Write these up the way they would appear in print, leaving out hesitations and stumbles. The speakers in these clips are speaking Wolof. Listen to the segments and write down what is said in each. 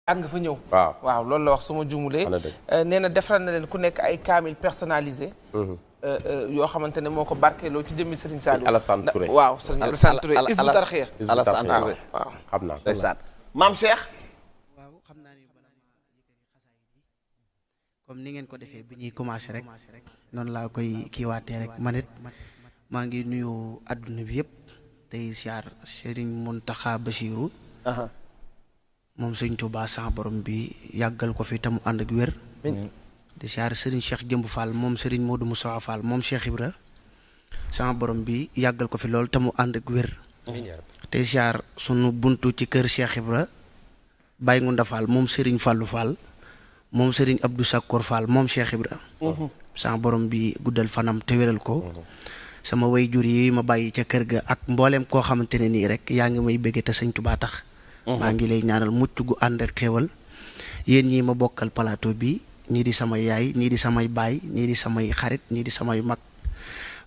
at nga fa ñëw. waaw loolu la wax suma jumulee. nee na defaral na leen ku nekk ay kaamil personnalisé. yoo xamante ne moo ko barkeeloo ci jëmmi Serigne Saliou. Alassane Touré waaw Serigne Alassane Touré. Hizbut Tarqiyyah Alassane Touré waaw xam naa. ndeysaan maam Cheikh. waaw xam naa ni bala ma yëkkati xasaay bi comme ni ngeen ko defee bi ñuy commencé rek noonu laa koy kiiwaatee rek man it maa ngi nuyu adduna bi yëpp tey siyaar Serigne Mountakha Bassirou. moom Sëñ Tuubaa sa borom bi yàggal ko fi tamu ànd ak wér. di siyaar Serigne Cheikh Jëmb Fall moom Serigne Modou Moussa Fall moom Cheikh Ibra sama borom bi yàggal ko fi lool te mu ànd ak wér. te siyaar sunu buntu ci kër Cheikh Ibra Baye Ngunda Fall moom Serigne Fallou Fall moom Serigne Abdou Sakkour Fall moom Cheikh Ibra sama borom bi guddal fanam te wéral ko. sama way jur yi ma bàyyi ca kër ga ak mboolem koo xamante ne nii rek yaa ngi may bëgge te Sëñ Tuubaa tax. maa ngi lay ñaanal mucc gu ànd ak xéewal yéen ñii ma bokkal plateau bi. ñii di samay yaay ñii di samay baay ñii di samay xarit ñii di samay mag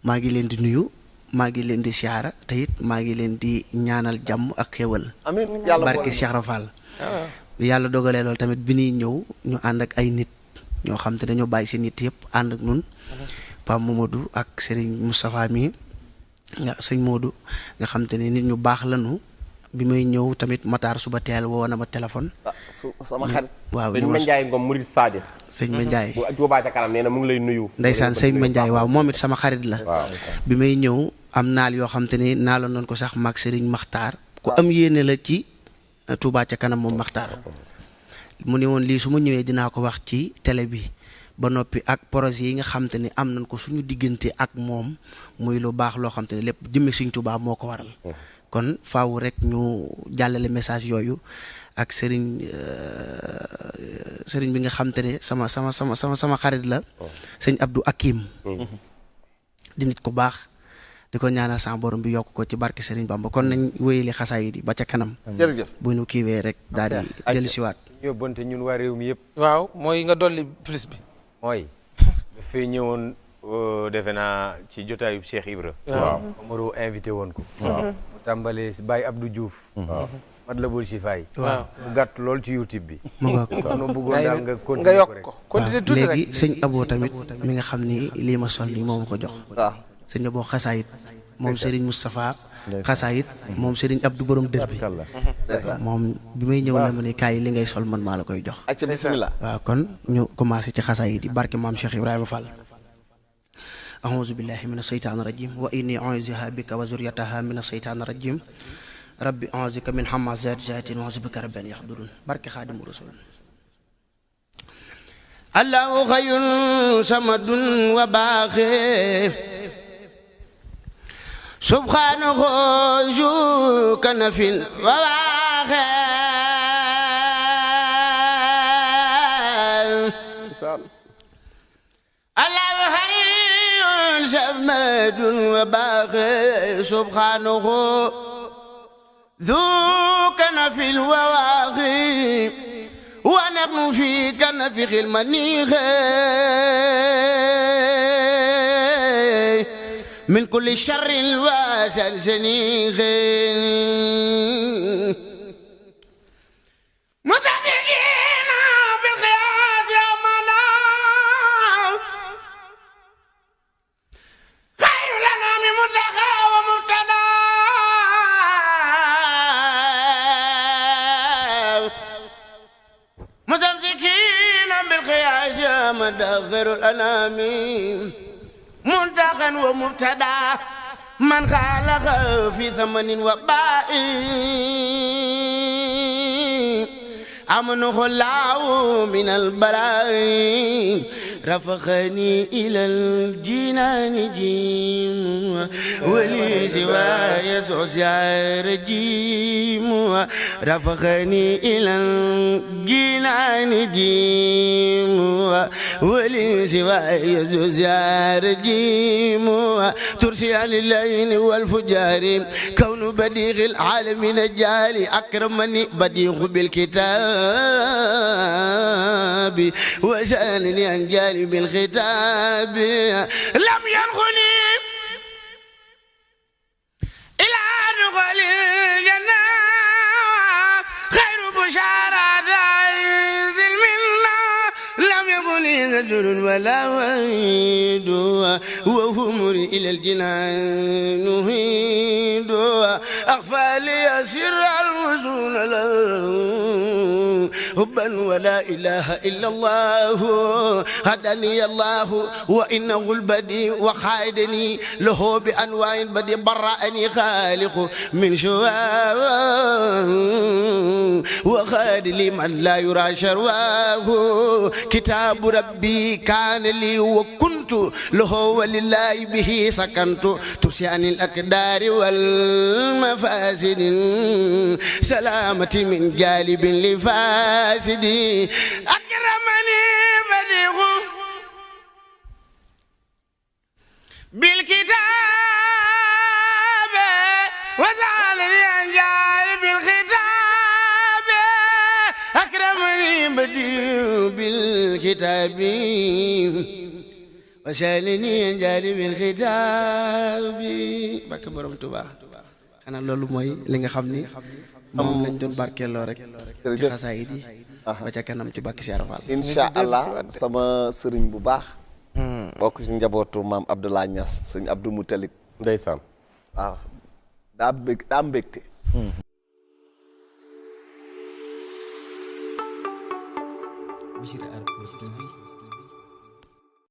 maa ngi leen di nuyu maa ngi leen di siyaara te it maa ngi leen di ñaanal jàmm ak xéewal amiin yàlla barke Cheikh Rafal yàlla dogalee loolu tamit bi ñuy ñëw ñu ànd ak ay nit ñoo xam te dañoo bàyyi seen nit yëpp ànd ak nun Pape Mamadou ak Serigne Moustapha mi nga sëñ Modou nga xam te ne nit ñu baax lañu bi may ñëw tamit Matar suba teel woo na ma téléphone. sama xarit. waaw sëñ Mandiaye Ngom Murid Sadikh. sëñ Mandiaye bu Touba ca kanam nee na mu ngi lay nuyu. ndeysaan sëñ Mandiaye waaw moom it sama xarit la. bi may ñëw am naal yoo xam te ne naaloon nañ ko sax maag Serigne Makhtar. ku am yéene la ci Touba ca kanam moom Makhtar. mu ne woon lii su ma ñëwee dinaa ko wax ci télé bi ba noppi ak projet yi nga xam te ne am nañ ko suñu diggante ak moom muy lu baax loo xam te ne lépp jëmme Sëñ Touba moo ko waral. kon faaw rek ñu jàllale message yooyu ak sëriñ bi nga xam te ne sama xarit la sëñ Abdou Akim di nit ku baax di ko ñaanal sa borom bi yokk ko ci barke Sëriñ Bamba kon nañ wéyali xasaay yi ba ca kanam. jërëjëf bu ñu kiiwee rek daal di dellusiwaat. yóbbante ñun waa réew mi yëpp. waaw mooy nga dolli plus bi. mooy dafay ñëwoon defe naa ci jotaayu Cheikh Ibra. waaw Omaro invité woon ko. tàmbalee Baye Abdou Diouf. Matlabul Chifaay. waaw mu gàtt lool ci YouTube bi. mu nga ko bëggoon daal nga nga continuer yokk ko ko continuer tuuti rek. léegi sëñ Abo tamit mi nga xam ni lii ma sol nii moom ko jox. waaw sëñ Abo xasaayit moom Serigne Moustapha xasaayit moom Serigne Abdou borom dër bi. moom bi may ñëw la ma ne kaay li ngay sol man maa la koy jox. acca bismillah. waaw kon ñu commencé ci xasaayit yi barke maam Cheikh Ibrahima Fall. أعوذ بالله من الشيطان الرجيم وإني أعوذها بك وذريتها من الشيطان الرجيم ربي أعوذك من همزات الشياطين وأعوذ بك رب أن يحضرون بارك خادم الرسول الله خير صمد وباقي سبحانه ذو كنف وواقي الله خير سماد وباقي سبحانه ذو كنف وواقي ونحن في كنف المنيخ من كل شر وسلسنيخ متفقين بالقياس يا ملا خير لنا من منتهى ومبتلى مستمسكين بالقياس يا مدخر الانام منتهى ومبتدا من خالق في ثمن وباء أمنه الله من البلاء رفقني إلى الجنان جيم ولي سوى يسوع رجيم رفقني إلى الجنان جيم ولي سوى يسوع رجيم ترسي عن الليل والفجار كون بديع العالمين الجالي أكرمني بديع بالكتاب وسألني عن جانب الختاب لم ينخني إلى دخول الجنة خير بشارة غدر ولا وعيد وهم إلى الجنان نهيد أخفى لي سر الوزن له حبا ولا إله إلا الله هداني الله وإنه البديع وخادني له بأنواع البديع برأني خالق من شواه وخاد لي من لا يرى شرواه كتاب ربي كان لي وكنت له ولله به سكنت تسيان الأقدار والمفاسد سلامة من جالب لفاسد أكرمني بديع بالكتاب وزعلني عن جالب الختاب أكرمني بديع بالكتاب وسالني عن جالب الختاب bakk Borom Tuubaa xanaa loolu mooy li nga xam ni moom lañ doon barkeeloo rek ci xasaayid yi ba ca kanam ci bakki Cheikh Fall incha allah sama sëriñ bu baax bokk ci njabootu maam Abdoulaye Niass sëñ Abdou Moutalib ndeysaan waaw daa mbégte Bichri Art Plus TV